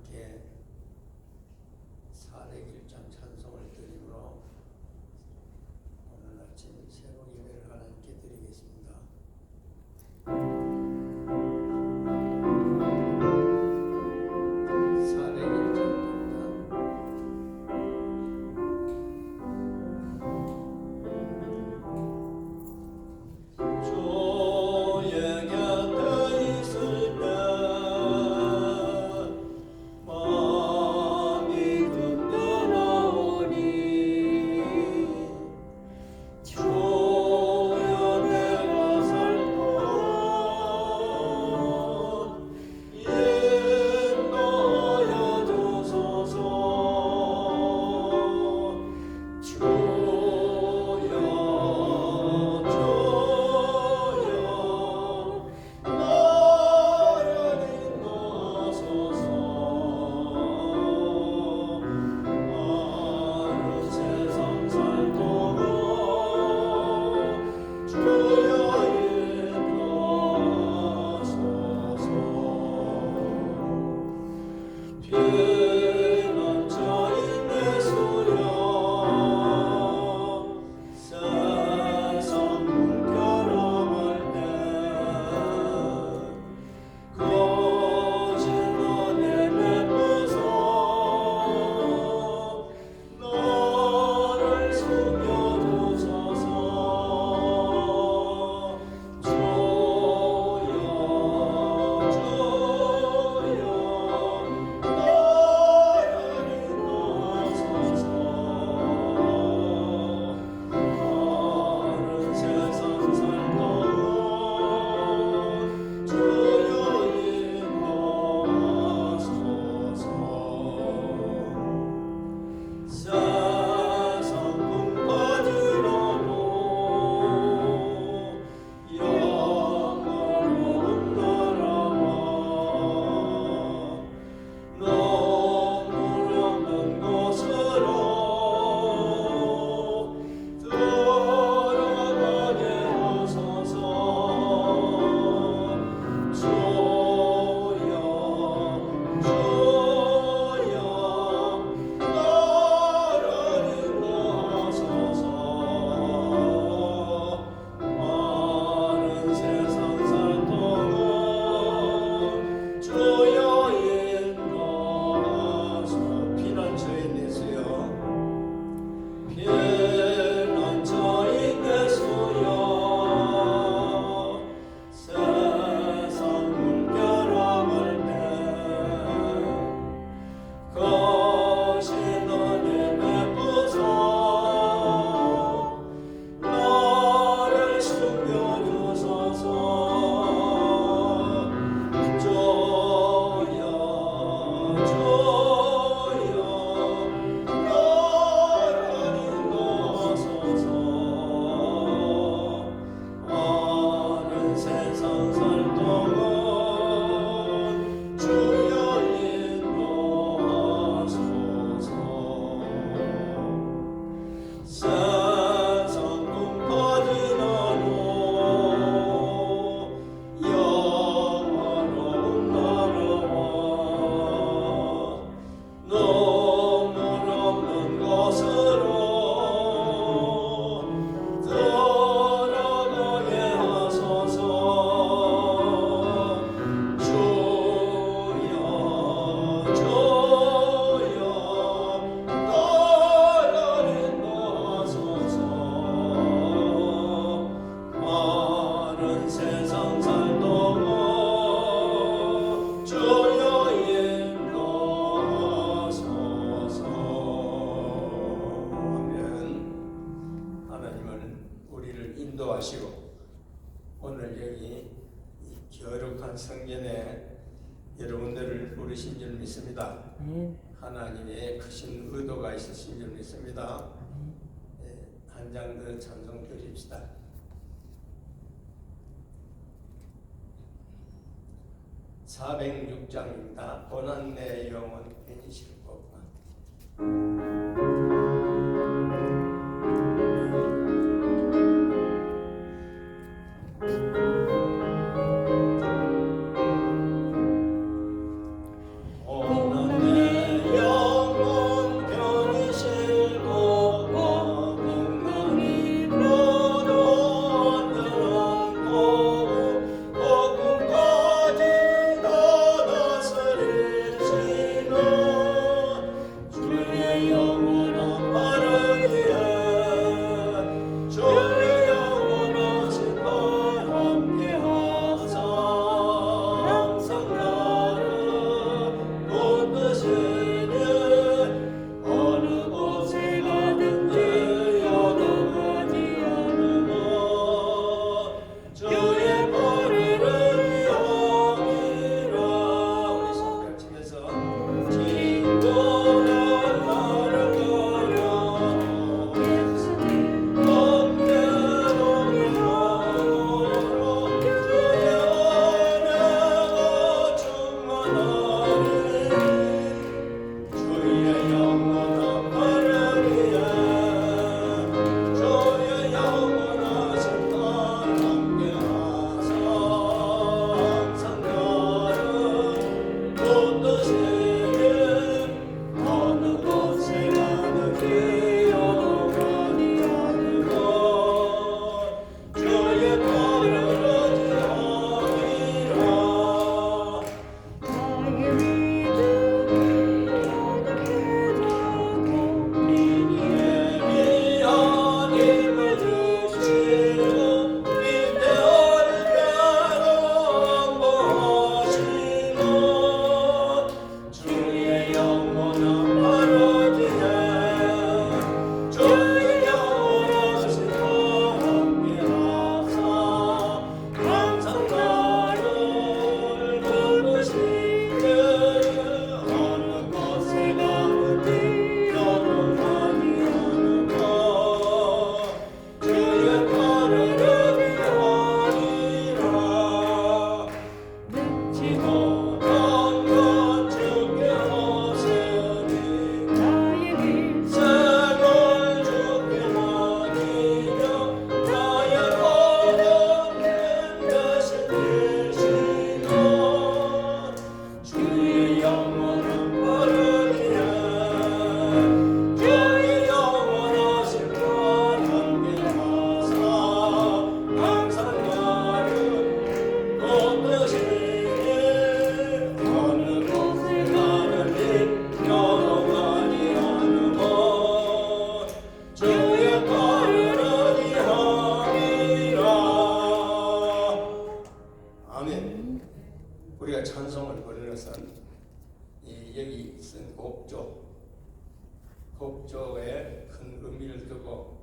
함께 401장 찬송을 드림으로 오늘 아침 새벽 예배를 하나님께 드리겠습니다. 인도하시고 오늘 여기 이 거룩한 성전에 여러분들을 부르신 줄 믿습니다. 하나님의 크신 의도가 있으신 줄 믿습니다. 한 장 더 찬송 드립시다. (406장입니다) 고난 내 영혼 인실법만. 고난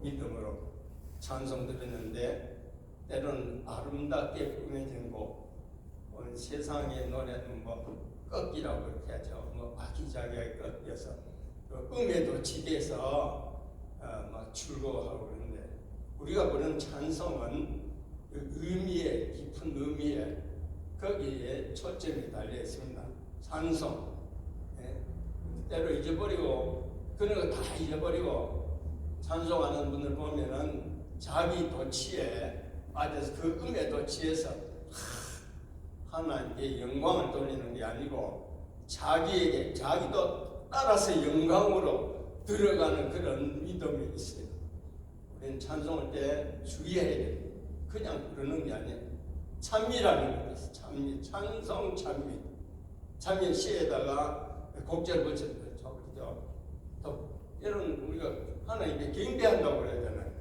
믿음으로 찬송 드렸는데 때로는 아름답게 꾸며진 곡, 오늘 세상의 노래는 뭐 꺾이라고 그렇게 하죠. 뭐 아기자기하게 꺾여서 음에도 지대서 막 즐거워하고 그러는데 우리가 부르는 찬송은 그 의미에 깊은 의미에 거기에 초점이 달려 있습니다. 찬송. 예? 때로 잊어버리고 그런 거 다 잊어버리고 찬송하는 분을 보면은 자기 도취에 빠져서 그 음에 도취해서 하나님께 영광을 돌리는 게 아니고 자기에게 자기도 따라서 영광으로 들어가는 그런 믿음이 있어요. 우리는 찬송할 때 주의해야 돼요. 그냥 부르는 게 아니에요. 찬미라는 게 있어요. 찬미, 찬송 찬미. 찬미 시에다가 곡절 붙였죠. 또 이런 우리가 하나님께 경배한다고 그러잖아요.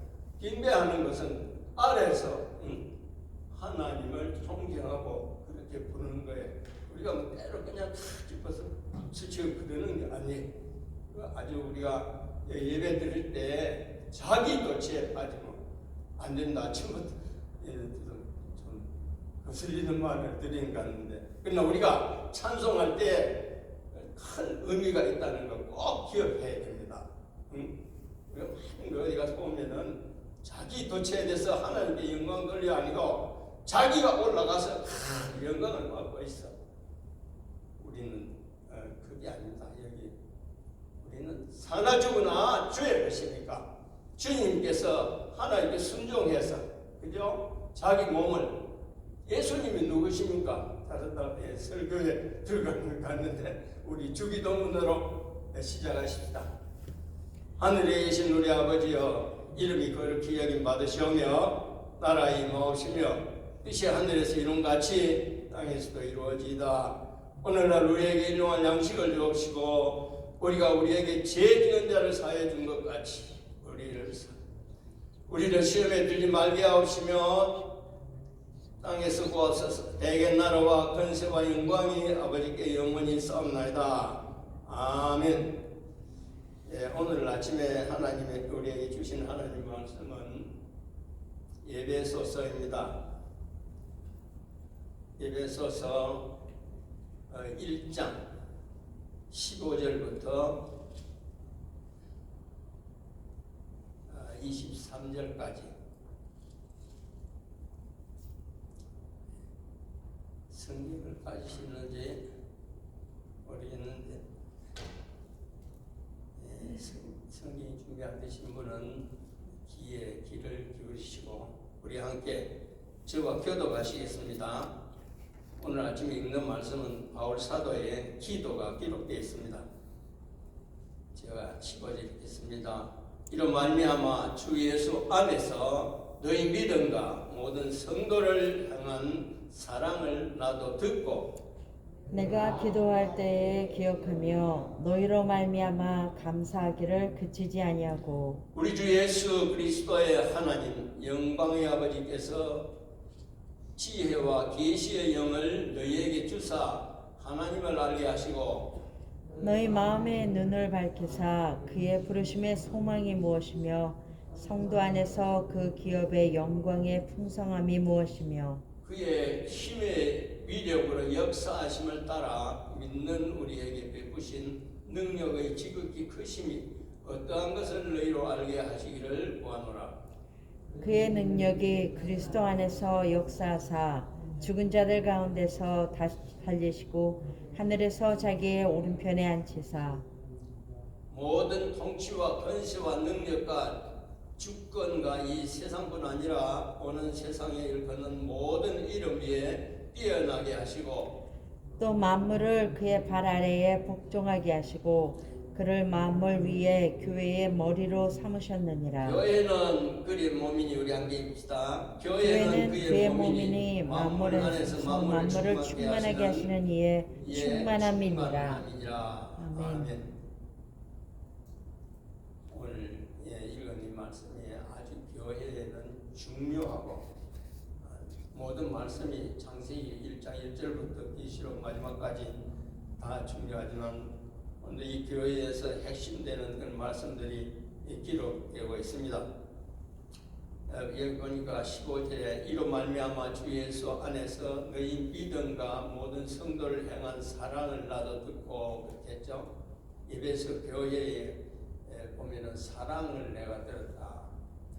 경배하는 것은 아래에서 하나님을 존경하고 그렇게 부르는 거예요. 우리가 뭐 때로 그냥 짚어서 스쳐 부르는 게 아니에요. 아주 우리가 예배 드릴 때 자기 도취에 빠지면 안 된다. 아침부터 좀 거슬리는 말을 드리는 것 같은데, 그러나 우리가 찬송할 때 큰 의미가 있다는 걸 꼭 기억해야 됩니다. 어디 가서 보면은 자기 도취에 대해서 하나님께 영광 돌려 아니고 자기가 올라가서 영광을 받고 있어. 우리는 그게 아닙니다. 여기 우리는 사나 죽으나 주의 것이니까 주님께서 하나님께 순종해서, 그죠? 자기 몸을, 예수님이 누구십니까? 다른 나라에 설교에 들어가는 것 같는데 우리 주기도문으로 시작하십시다. 하늘에 계신 우리 아버지여, 이름이 거룩히 여김 받으시오며 나라에 임하옵시며 뜻이 하늘에서 이룬같이 땅에서도 이루어지이다. 오늘날 우리에게 일용할 양식을 주옵시고 우리가 우리에게 죄 지은 자를 사해 준 것 같이 우리를 시험에 들지 말게 하옵시며 땅에서 구하소서. 대개 나라와 권세와 영광이 아버지께 영원히 싸움나이다. 아멘. 예, 오늘 아침에 하나님의 우리에게 주신 하나님 말씀은 에베소서입니다. 에베소서 1장 15절부터 23절까지 성경을 가지시는지 모르겠는데 성경 준비 안 되신 분은 귀에 귀를 기울이시고 우리 함께 저와 교도하시겠습니다. 오늘 아침에 읽는 말씀은 바울 사도의 기도가 기록되어 있습니다. 제가 15절 읽겠습니다. 이로 말미암아 주 예수 안에서 너희 믿음과 모든 성도를 향한 사랑을 나도 듣고 내가 기도할 때에 기억하며 너희로 말미암아 감사하기를 그치지 아니하고 우리 주 예수 그리스도의 하나님 영광의 아버지께서 지혜와 계시의 영을 너희에게 주사 하나님을 알게 하시고 너희 마음의 눈을 밝히사 그의 부르심의 소망이 무엇이며 성도 안에서 그 기업의 영광의 풍성함이 무엇이며 그의 힘의 위력으로 역사하심을 따라 믿는 우리에게 베푸신 능력의 지극히 크심이 어떠한 것을 너희로 알게 하시기를 구하노라. 그의 능력이 그리스도 안에서 역사하사 죽은 자들 가운데서 다시 살리시고 하늘에서 자기의 오른편에 앉히사 모든 통치와 권세와 능력과 주권과 이 세상뿐 아니라 오는 세상에 일컫는 모든 이름 위에 뛰어나게 하시고 또 만물을 그의 발 아래에 복종하게 하시고 그를 만물 위에 교회의 머리로 삼으셨느니라. 교회는 그의 몸이니 우리 함께 읽읍시다. 교회는 그의 몸이니 만물 안에서 만물을 충만하게 하시는 이의 충만함이니라. 아멘. 오늘 읽은 이 말씀이 아주 교회에는 중요하고 모든 말씀이 창세기 1장 1절부터 계시록 마지막까지 다 중요하지만 오늘 이 교회에서 핵심되는 그런 말씀들이 기록되고 있습니다. 여기 보니까 15절에 이로 말미암아 주 예수 안에서 너희 믿음과 모든 성도를 향한 사랑을 나도 듣고 그랬겠죠. 에베소 교회에 보면은 사랑을 내가 들었다.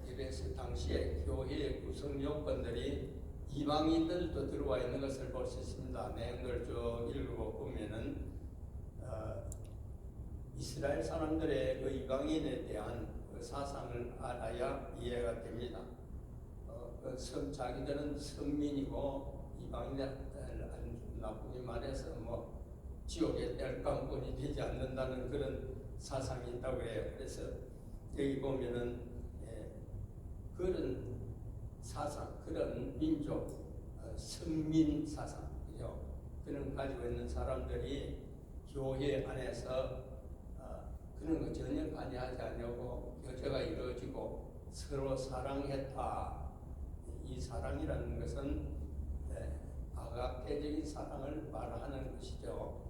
에베소 당시에 교회의 구성 요건들이 이방인들도 들어와 있는 것을 볼 수 있습니다. 내용들 쭉 읽어보면은 이스라엘 사람들의 그 이방인에 대한 그 사상을 알아야 이해가 됩니다. 자기들은 선민이고 이방인들 나쁘게 말해서 뭐 지옥의 땔감꾼이 되지 않는다는 그런 사상이 있다고 해요. 그래서 여기 보면은 그런 사상, 그런 민족, 선민 사상, 그죠? 그런 가지고 있는 사람들이 교회 안에서 그런 거 전혀 관여하지 않냐고 교제가 이루어지고 서로 사랑했다. 이 사랑이라는 것은 아가페적인 사랑을 말하는 것이죠.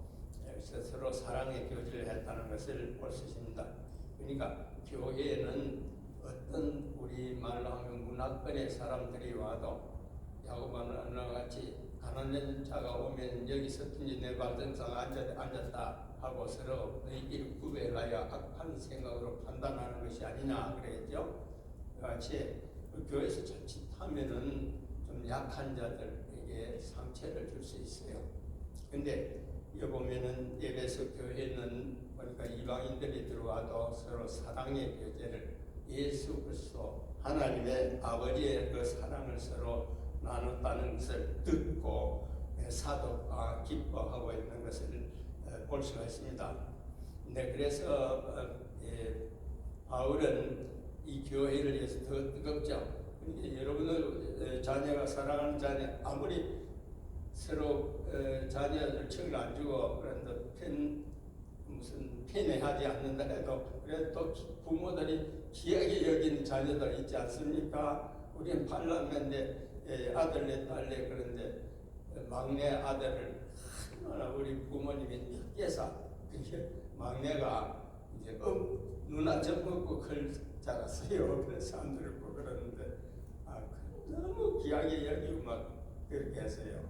그래서 서로 사랑의 교제를 했다는 것을 볼 수 있습니다. 그러니까 교회에는 어떤 우리 말로 하면 문화권의 사람들이 와도 야고보와 같이 가난한 자가 오면 여기서든지 내 발등상 앉았다 하고 서로 너희끼리 구별하여 악한 생각으로 판단하는 것이 아니냐 그랬죠. 같이 교회에서 자칫하면은 좀 약한 자들에게 상처를 줄 수 있어요. 근데 여기 보면은 에베소 교회는 보니까 이방인들이 들어와도 서로 사랑의 교제를 예수 그리스도 하나님의 아버지의 그 사랑을 서로 나눴다는 것을 듣고 사도가 기뻐하고 있는 것을 볼 수가 있습니다. 네, 그래서 바울은 이 교회를 위해서 더 뜨겁죠. 여러분들 자녀가 사랑하는 자녀 아무리 서로 자녀들 책을 안 주고 그런데 무슨 편애하지 않는다 해도 그래도 부모들이 귀하게 여기는 자녀들 있지 않습니까? 우리는 팔남매인데 아들네 딸네 그런데 막내 아들을 얼마나 우리 부모님이 특혜사 그게 막내가 이제 누나 젖먹고 클 자랐어요. 그래서 사람들을 보고 그러는데 너무 귀하게 여기고 막 그렇게 했어요.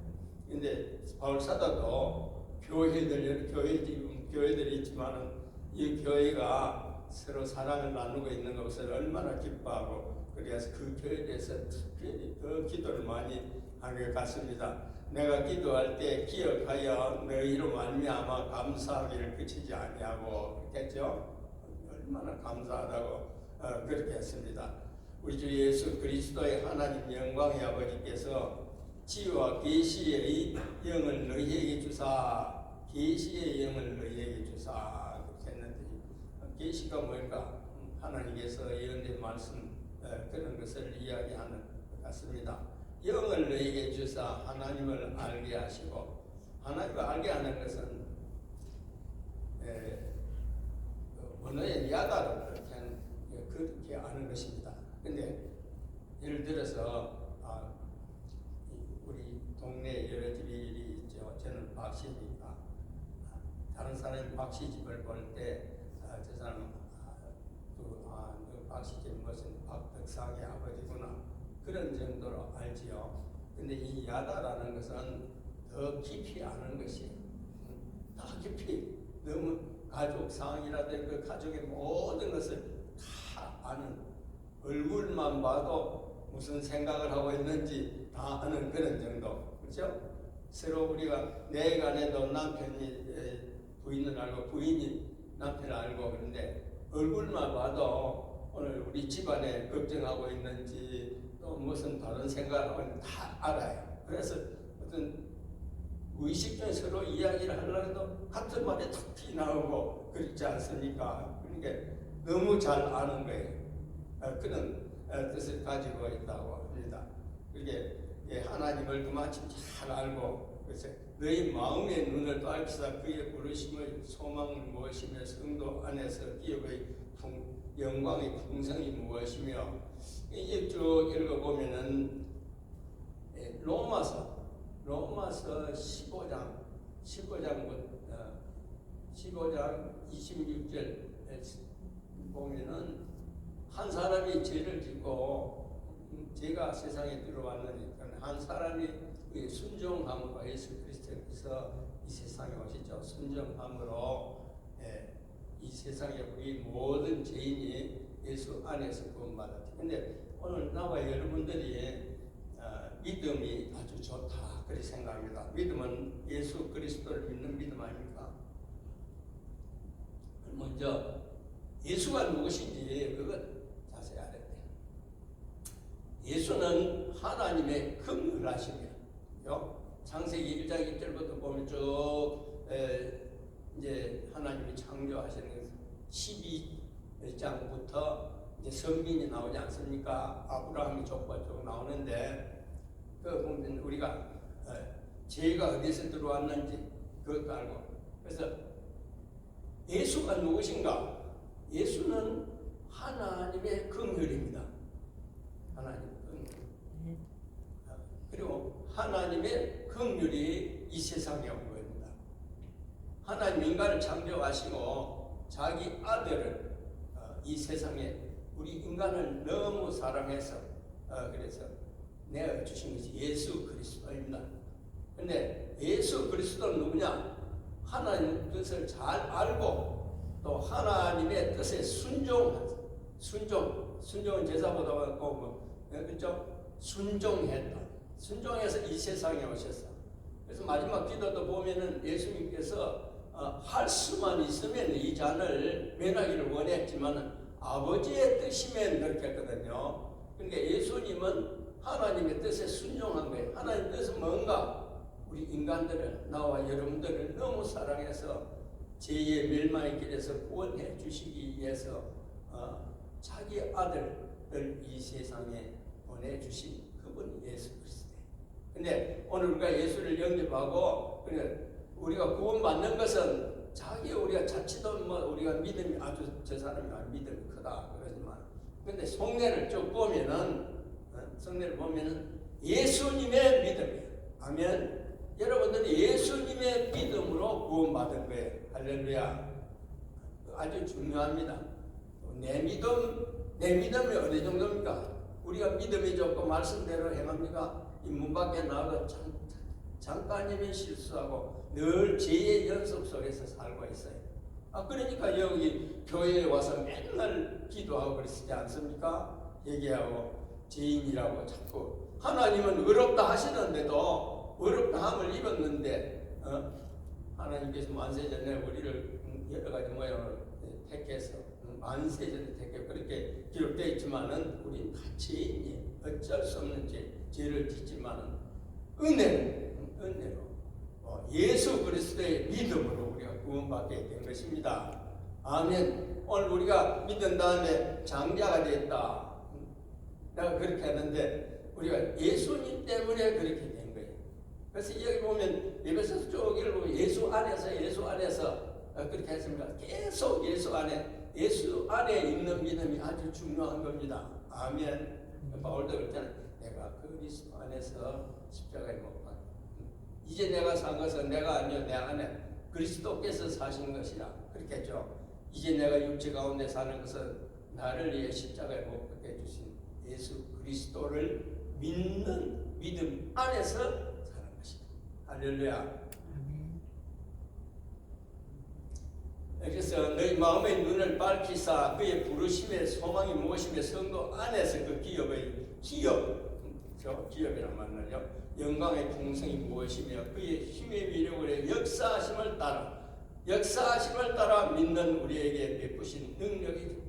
근데 바울 사도도 교회들이 있지만은 이 교회가 서로 사랑을 나누고 있는 것을 얼마나 기뻐하고 그래서 그 교회에 대해서 특별히 더 기도를 많이 하는 것 같습니다. 내가 기도할 때 기억하여 너희로 말미암아 감사하기를 그치지 아니하고 그랬겠죠. 얼마나 감사하다고 그렇게 했습니다. 우리 주 예수 그리스도의 하나님 영광의 아버지께서 지혜와 계시의 영을 너희에게 주사 계시의 영을 너희에게 주사 그렇게 했는데 계시가 뭘까? 하나님께서 예언된 말씀 그런 것을 이야기하는 것 같습니다. 영을 너희에게 주사 하나님을 알게 하시고 하나님을 알게 하는 것은 언어의 야다로 그렇게 아는 것입니다. 근데 예를 들어서 우리 동네에 여러 집이 있죠. 저는 박씨니까 다른 사람이 박씨 집을 볼 때 저 사람은 그 박씨 집 무슨 박덕상의 아버지구나 그런 정도로 알지요. 근데 이 야다라는 것은 더 깊이 아는 것이 더 깊이 너무 가족 상황이라든지 그 가족의 모든 것을 다 아는 얼굴만 봐도 무슨 생각을 하고 있는지 다 아는 그런 정도 그렇죠? 서로 우리가 내간에도 남편이 부인을 알고 부인이 남편을 알고 그런데 얼굴만 봐도 오늘 우리 집안에 걱정하고 있는지 또 무슨 다른 생각을 하고 있는지 다 알아요. 그래서 어떤 무의식적으로 서로 이야기를 하려고 해도 같은 말에 툭 튀나오고 그렇지 않습니까? 그러니까 너무 잘 아는 거예요. 그런 뜻을 가지고 있다고 합니다. 그게 하나님을 그만큼 잘 알고 그래서 너희 마음의 눈을 밝히사 그의 부르심의 소망은 무엇이며 성도 안에서 기업의 영광의 풍성이 무엇이며 이제 쭉 읽어보면은 로마서 15장 26절 보면은 한 사람이 죄를 짓고 제가 세상에 들어왔느니 한 사람이 순종함으로 예수 그리스도께서 이 세상에 오시죠. 순종함으로 이 세상에 우리 모든 죄인이 예수 안에서 구원받았죠. 근데 오늘 나와 여러분들이 믿음이 아주 좋다 그렇게 생각합니다. 믿음은 예수 그리스도를 믿는 믿음 아닙니까? 먼저 예수가 누구신지 그것 자세히 알아야 돼요. 예수는 하나님의 긍휼하심이에요. 창세기 1장 1절부터 보면 쭉 이제 하나님이 창조하시는 12장부터 이제 선민이 나오지 않습니까? 아브라함이 족보가 쭉 나오는데 그 보면 우리가 죄가 어디서 들어왔는지 그것도 알고, 그래서 예수가 누구신가? 예수는 하나님의 긍휼입니다. 하나님의 긍휼. 그리고 하나님의 긍휼이 이 세상에 온 겁니다. 하나님 인간을 창조하시고 자기 아들을 이 세상에 우리 인간을 너무 사랑해서 그래서 내어 주신 것이 예수 그리스도입니다. 근데 예수 그리스도는 누구냐? 하나님 뜻을 잘 알고 또 하나님의 뜻에 순종은 제사보다 많고 그렇죠? 순종했다. 순종해서 이 세상에 오셨어. 그래서 마지막 기도도 보면은 예수님께서 할 수만 있으면 이 잔을 면하기를 원했지만 아버지의 뜻이면 그렇게 했거든요. 그러니까 예수님은 하나님의 뜻에 순종한 거예요. 하나님의 뜻은 뭔가? 우리 인간들을, 나와 여러분들을 너무 사랑해서 죄의 멸망의 길에서 구원해 주시기 위해서 자기 아들을 이 세상에 보내주신 그분이 예수 그리스도예요. 근데 오늘 우리가 예수를 영접하고 우리가 구원받는 것은 우리가 자칫도 우리가 믿음이 아주 저 사람이 믿음이 크다 그러지만, 근데 성례를 쭉 보면은 예수님의 믿음이에요. 아멘. 여러분들이 예수님의 믿음으로 구원받은 거예요. 할렐루야. 아주 중요합니다. 내 믿음이 어느 정도입니까? 우리가 믿음이 좋고 말씀대로 행합니까? 이 문 밖에 나가도 잠깐이면 실수하고 늘 죄의 연속 속에서 살고 있어요. 그러니까 여기 교회에 와서 맨날 기도하고 그러시지 않습니까? 얘기하고 죄인이라고 자꾸. 하나님은 의롭다 하시는데도 의롭다 함을 입었는데 하나님께서 만세전에 우리를 여러 가지 모양으로 택해서 만세전에 택해 그렇게 기록되어 있지만은 우리는 다 죄인이 어쩔 수 없는 죄를 짓지만은 은혜로 예수 그리스도의 믿음으로 우리가 구원받게 된 것입니다. 아멘. 오늘 우리가 믿은 다음에 장자가 됐다. 내가 그렇게 하는데 우리가 예수님 때문에 그렇게 된 거예요. 그래서 여기 보면 에베소서 쭉 읽어보면 예수 안에서 그렇게 했습니다. 계속 예수 안에 있는 믿음이 아주 중요한 겁니다. 아멘. 바울도 그랬잖아요. 내가 그리스도 안에서 십자가에 못 박혀. 이제 내가 산 것은 내가 아니요 내 안에 그리스도께서 사신 것이라 그렇게 했죠. 이제 내가 육체 가운데 사는 것은 나를 위해 십자가에 못 박혀 주신 예수 그리스도를 믿는 믿음 안에서 사는 것이다. 할렐루야. 그래서 너희 마음의 눈을 밝히사 그의 부르심의 소망이 무엇이며 성도 안에서 그 기업이란 말은요, 영광의 풍성이 무엇이며 그의 힘의 위력으로 역사하심을 따라 믿는 우리에게 베푸신 능력이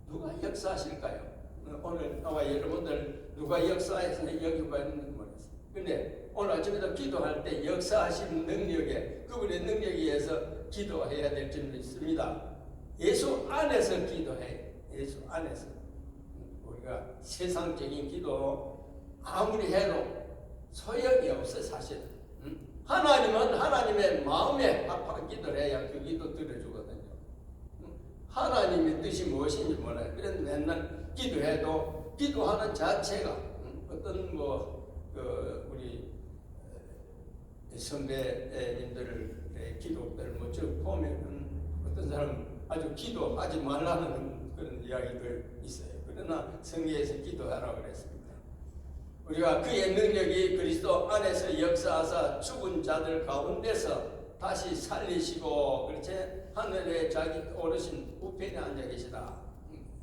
누가 역사하실까요? 오늘 나와 여러분들 누가 역사해서 여기 봐 있는지 모르겠어요. 근데 오늘 아침에도 기도할 때 역사하신 능력에 그분의 능력에 의해서 기도해야 될 줄도 있습니다. 예수 안에서 기도해. 예수 안에서. 우리가 세상적인 기도 아무리 해도 소용이 없어 사실은. 하나님은 하나님의 마음에 합한 기도를 해야 그 기도 들어주거든요. 하나님의 뜻이 무엇인지 몰라요. 그래서 맨날 기도해도 기도하는 자체가 어떤 우리 선배님들을 기도들 쭉 보면 어떤 사람은 아주 기도하지 말라는 그런 이야기도 있어요. 그러나 성경에서 기도하라고 그랬습니다. 우리가 그의 능력이 그리스도 안에서 역사하사 죽은 자들 가운데서 다시 살리시고 그렇지 하늘에 자기 오르신 우편에 앉아 계시다.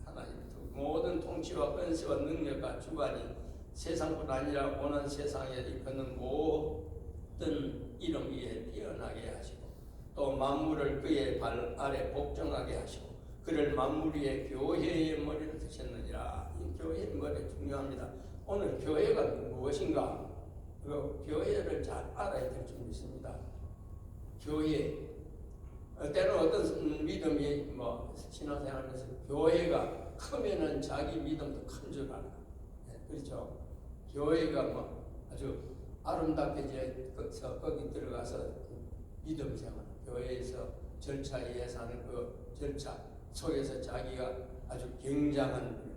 하나님 모든 통치와 권세와 능력과 주관이 세상뿐 아니라 오는 세상에 이끄는 모든 이름 위에 뛰어나게 하시고 또 만물을 그의 발 아래 복종하게 하시고 그를 만물 위에 교회의 머리를 드셨느니라. 이 교회의 머리 중요합니다. 오늘 교회가 무엇인가? 그 교회를 잘 알아야 될 줄 믿습니다. 교회 때는 어떤 믿음이 신앙생활에서 교회가 크면은 자기 믿음도 큰 줄 알아. 그렇죠? 교회가 아주 아름답게 이제 거기 들어가서 믿음 생활, 교회에서 절차에 사는 그 절차 속에서 자기가 아주 굉장한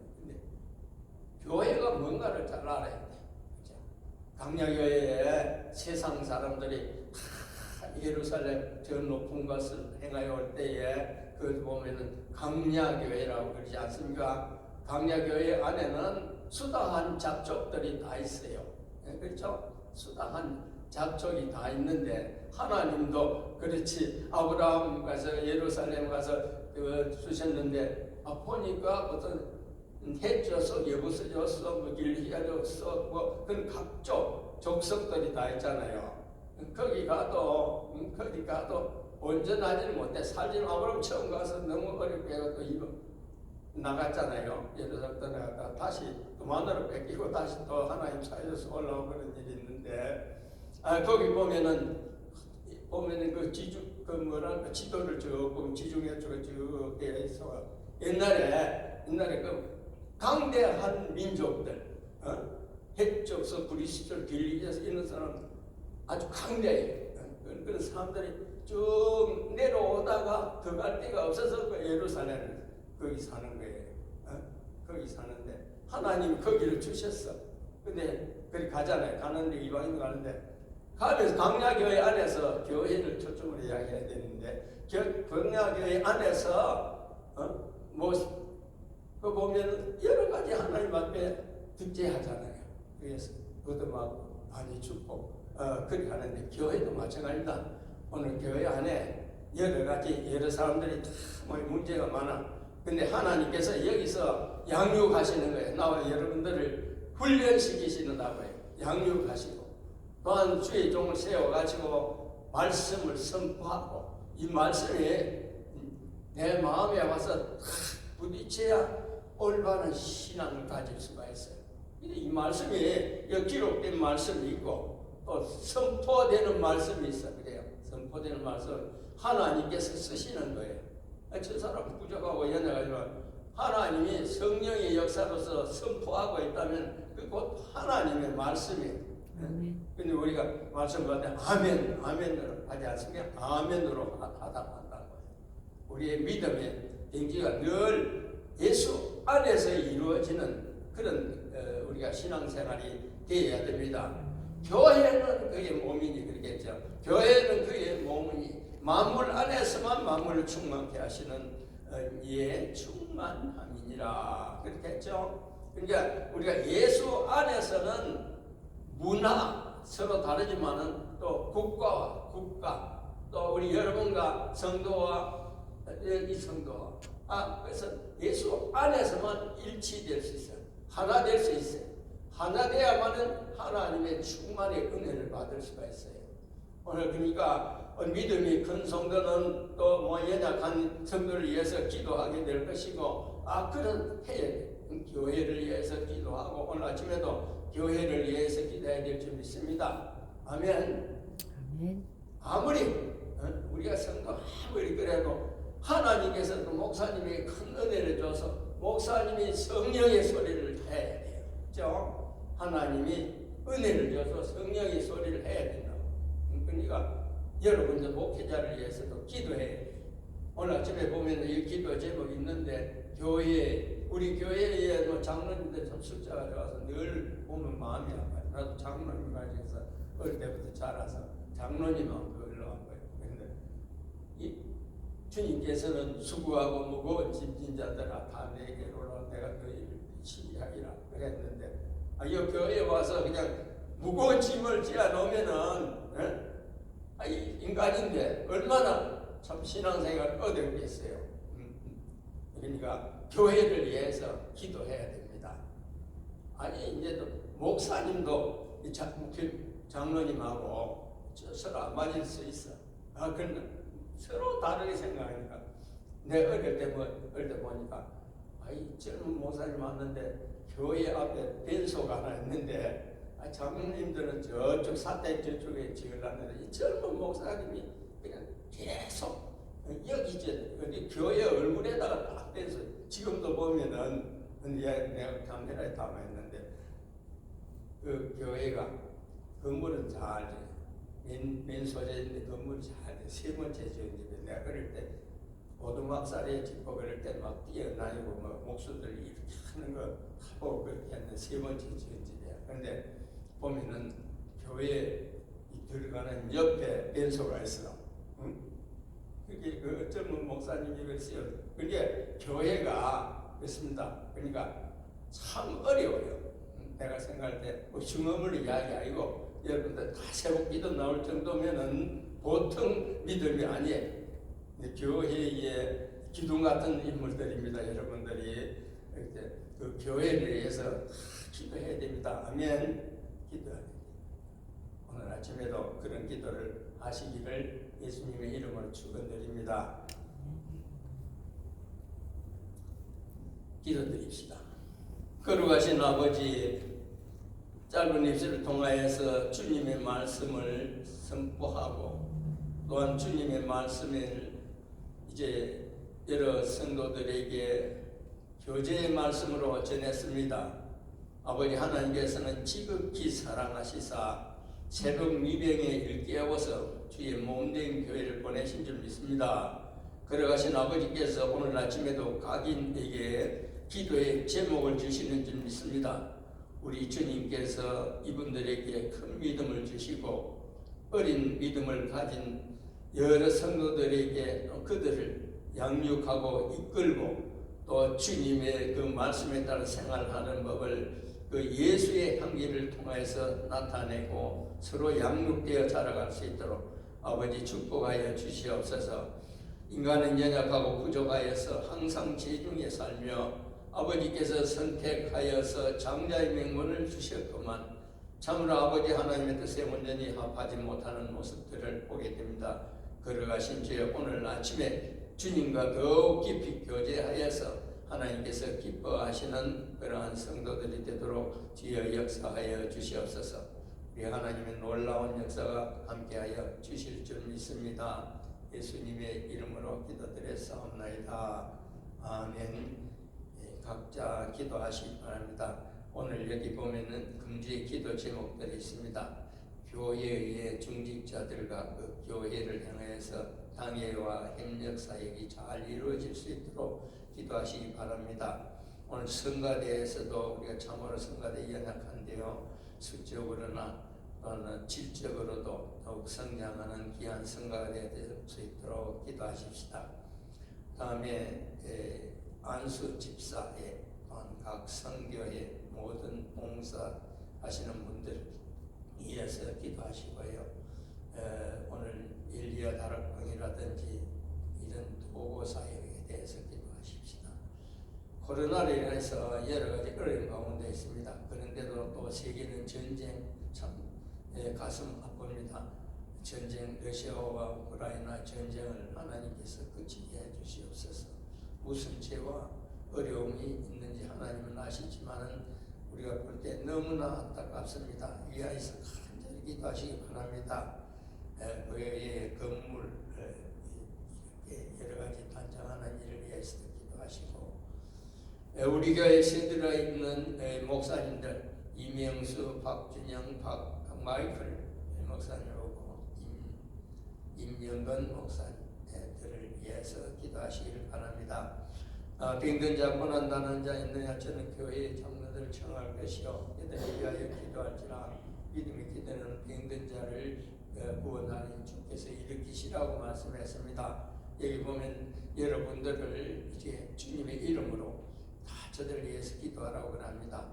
교회가 뭔가를 잘 알아야 돼. 그렇죠? 강야교회에 세상 사람들이 예루살렘 저 높은 것을 행하여 올 때에 그 보면은 강야교회라고 그러지 않습니까? 강야교회 안에는 수다한 잡족들이 다 있어요. 그렇죠? 수다한 잡족이 다 있는데 하나님도 그렇지 아브라함 가서 예루살렘 가서 주셨는데 보니까 어떤 헷져서 여부서져서 길리가져서 그런 각종 족속들이 다 있잖아요. 거기 가도 온전하지는 못해. 살지는 아브라함 처음 가서 너무 어렵게 해서 나갔잖아요. 예루살렘 떠나갔다 다시 또 마누라 뺏기고 다시 또 하나님 사이에서 올라오고 그런 일이 있는데 거기 보면은 그 지도를 쭉 보면 지중해 쪽에 쭉 되어 있어. 옛날에 그 강대한 민족들, 헷족서, 그리스도를 길리에서 있는 사람 아주 강대해요. 그런 사람들이 쭉 내려오다가 더 갈 데가 없어서 그 예루살렘 거기 사는 거예요. 거기 사는데 하나님이 거기를 주셨어. 근데 그리 가잖아요. 가는데 이방인도 가는데 가면서 강야교회 안에서 교회를 초점으로 이야기해야 되는데 강야교회 안에서 그 보면 여러 가지 하나님 앞에 득제하잖아요. 그래서 얻어맞고 많이 죽고 그렇게 하는데 교회도 마찬가지다. 오늘 교회 안에 여러 사람들이 참 문제가 많아. 근데 하나님께서 여기서 양육하시는 거예요. 나와 여러분들을 훈련시키시는다고요. 양육하시고 또한 주의 종을 세워가지고 말씀을 선포하고 이 말씀이 내 마음에 와서 부딪혀야 올바른 신앙을 가질 수가 있어요. 이 말씀이 기록된 말씀이 있고 또 선포되는 말씀이 있어. 그래요. 선포되는 말씀 하나님께서 쓰시는 거예요. 저 사람 부족하고 연약하지만 하나님이 성령의 역사로서 선포하고 있다면 그 곧 하나님의 말씀이에요. 근데 우리가 말씀 받을 때 아멘으로 하지 않습니까? 아멘으로 하다. 우리의 믿음의 den기가 늘 예수 안에서 이루어지는 그런 우리가 신앙생활이 되어야 됩니다. 교회는 그의 몸이니 그러겠죠. 교회는 그의 몸이니 만물 안에서만 만물을 충만케 하시는 이의 충만함이니라 그렇게 했죠. 그러니까 우리가 예수 안에서는 문화 서로 다르지만은 또 국가와 국가 또 우리 여러분과 성도와 이 성도와 그래서 예수 안에서만 일치될 수 있어요. 하나 될 수 있어요. 하나 돼야만은 하나님의 충만의 은혜를 받을 수가 있어요. 오늘 그러니까 믿음이 큰 성도는 또 연약한 성도를 위해서 기도하게 될 것이고 그런 해야 돼. 교회를 위해서 기도하고 오늘 아침에도 교회를 위해서 기도해야 될 줄 믿습니다. 아멘. 아무리 우리가 성도 아무리 그래도 하나님께서도 목사님이 큰 은혜를 줘서 목사님이 성령의 소리를 해야 돼요. 그렇죠? 하나님이 은혜를 줘서 성령의 소리를 해야 된다고. 그러니까 여러분들 목회자를 위해서도 기도해야 돼요. 오늘 아침에 보면 이 기도 제목이 있는데 우리 교회에 장로님들 참 숫자가 좋아서 늘 보면 마음이 아파요. 나도 장로님 가르쳐서 어릴 때부터 자라서 장로님하고 그걸로 한 거예요. 그런데 주님께서는 수고하고 무거운 짐진 자들아 다 내게로 오라 내가 너희를 치유하리라 그랬는데 이 교회에 와서 그냥 무거운 짐을 지어 놓으면은 인간인데 얼마나 참 신앙생활 어렵겠어요. 그러니까 교회를 위해서 기도해야 됩니다. 아니 이제 또 목사님도 장로님하고 서로 안 맞을 수 있어. 그러나 서로 다르게 생각하니까 내 어릴 때 보니까 젊은 목사님 왔는데 교회 앞에 벤소가 하나 있는데 장로님들은 저쪽 사대 저쪽에 지으려는데 이 젊은 목사님이 그냥 계속 여기저기 어디 교회 얼굴에다가 딱 벤소. 지금도 보면은 내가 카메라에 담아있는데 그 교회가 건물은 잘 맨 소재인데 건물이 잘 돼. 세 번째 지은 집에 내가 어릴 때 오두막살에 짓고 그럴 때 막 뛰어다니고 뭐 목수들이 이렇게 하는 거 하고 그렇게 했는데 세 번째 지은 집이야. 그런데 보면은 교회에 들어가는 옆에 벤소가 있어. 응? 그게 그 젊은 목사님이 그랬어요. 그게 교회가 그렇습니다. 그러니까 참 어려워요. 내가 생각할 때 중어물 이야기 아니고 여러분들 다 새벽기도 나올 정도면은 보통 믿음이 아니에요. 교회의 기둥 같은 인물들입니다. 여러분들이 그 교회를 위해서 기도해야 됩니다. 아멘. 기도해야 됩니다. 오늘 아침에도 그런 기도를 하시기를 예수님의 이름으로 축원드립니다. 기도드립시다. 거룩하신 아버지, 짧은 입술을 통하여서 주님의 말씀을 선포하고 또한 주님의 말씀을 이제 여러 성도들에게 교제의 말씀으로 전했습니다. 아버지 하나님께서는 지극히 사랑하시사 새벽 미병에 일깨워서 주의 몸된 교회를 보내신 줄 믿습니다. 걸어가신 아버지께서 오늘 아침에도 각인에게 기도의 제목을 주시는 줄 믿습니다. 우리 주님께서 이분들에게 큰 믿음을 주시고 어린 믿음을 가진 여러 성도들에게 그들을 양육하고 이끌고 또 주님의 그 말씀에 따라 생활하는 법을 그 예수의 향기를 통해서 나타내고 서로 양육되어 자라갈 수 있도록 아버지 축복하여 주시옵소서. 인간은 연약하고 부족하여서 항상 죄중에 살며 아버지께서 선택하여서 장자의 명분을 주셨구만. 참으로 아버지 하나님의 뜻에 온전히 합하지 못하는 모습들을 보게 됩니다. 걸어가신 주여 오늘 아침에 주님과 더욱 깊이 교제하여서 하나님께서 기뻐하시는 그러한 성도들이 되도록 주여 역사하여 주시옵소서. 우리 하나님의 놀라운 역사가 함께하여 주실 줄 믿습니다. 예수님의 이름으로 기도드렸사옵나이다. 아멘. 각자 기도하시기 바랍니다. 오늘 여기 보면은 금주의 기도 제목들이 있습니다. 교회의 중직자들과 그 교회를 향해서 당회와 협력 사역이 잘 이루어질 수 있도록 기도하시기 바랍니다. 오늘 성가대에서도 우리가 참으로 성가대 연약한데요. 수적으로나 또는 질적으로도 더욱 성장하는 귀한 성가대가 될 수 있도록 기도하십시다. 다음에 안수 집사회 또한 각 성교회 모든 봉사하시는 분들 위해서 기도하시고요. 오늘 일리아 다락방이라든지 이런 도구 사역에 대해서 기도하십시다. 코로나로 인해서 여러 가지 어려운 가운데 있습니다. 그런데도 또 세계는 전쟁 참 가슴 아픕니다. 전쟁 러시아와 우크라이나 전쟁을 하나님께서 그치게 해주시옵소서. 무슨 죄와 어려움이 있는지 하나님은 아시지만은 우리가 볼 때 너무나 안타깝습니다. 위하여서 간절히 기도하시기 바랍니다. 교회의 건물 여러 가지 단장하는 일을 위해서 기도하시고 우리 교회에 들어 있는 목사님들 이명수, 박준영, 박마이클 목사님하고 임영건 목사님들을 위해서 기도하시기를 바랍니다. 병든 자, 고난당한 자 있느냐 저는 교회의 장로들을 청할 것이요 그들을 위하여 기도할지라. 믿음의 기도는 병든 자를 구원하는 주께서 일으키시라고 말씀했습니다. 여기 보면 여러분들을 이제 주님의 이름으로 다 저들을 위해서 기도하라고 합니다.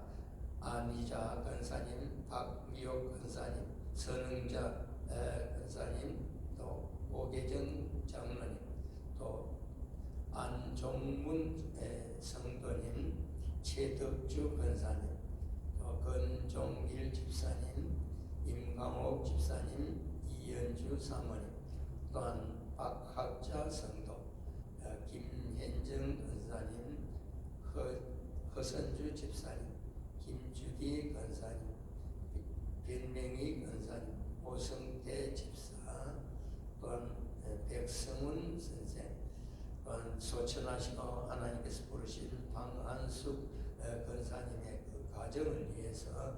안희자 권사님, 박미옥 권사님, 선흥자 권사님, 또 오계정 장로님, 또 안종문 성도님, 최덕주 권사님, 또 건종일 집사님, 임강옥 집사님, 이연주 사모님, 또한 박학자 성도, 김현정 권사님, 허선주 집사님, 김주기 권사님, 변명희 권사님, 오성태 집사, 또한 백성훈 선생, 또한 소천하시고 하나님께서 부르신 방안숙 권사님의 그 가정을 위해서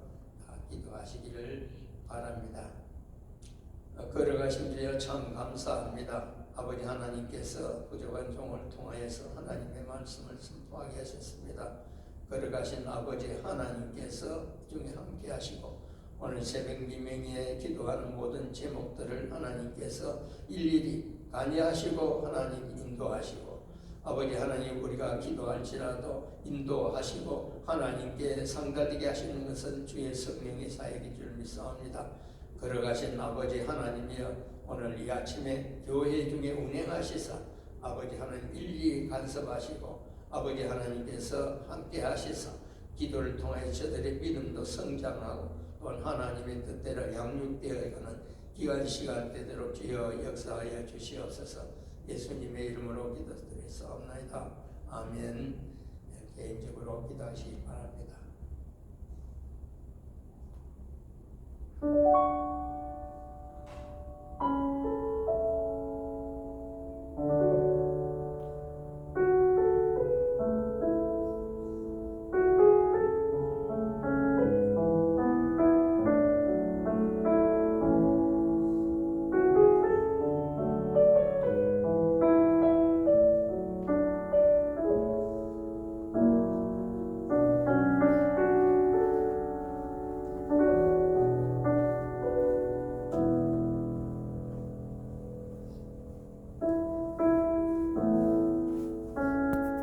기도하시기를 바랍니다. 걸어가신 주여 참 감사합니다. 아버지 하나님께서 부족한 종을 통하여서 하나님의 말씀을 선포하게 하셨습니다. 걸어가신 아버지 하나님께서 중에 함께 하시고 오늘 새벽 미명에 기도하는 모든 제목들을 하나님께서 일일이 관여하시고 하나님 인도하시고 아버지 하나님 우리가 기도할지라도 인도하시고 하나님께 상달되게 하시는 것은 주의 성령의 사역인 줄 믿사옵니다. 걸어가신 아버지 하나님이여 오늘 이 아침에 교회 중에 운행하시사 아버지 하나님 일일이 간섭하시고 아버지 하나님께서 함께 하시사 기도를 통해 저들의 믿음도 성장하고 또한 하나님의 뜻대로 양육되어가는 기간 시간대대로 주여 역사하여 주시옵소서. 예수님의 이름으로 기도드리사옵나이다. 아멘. 개인적으로 기도하시기 바랍니다.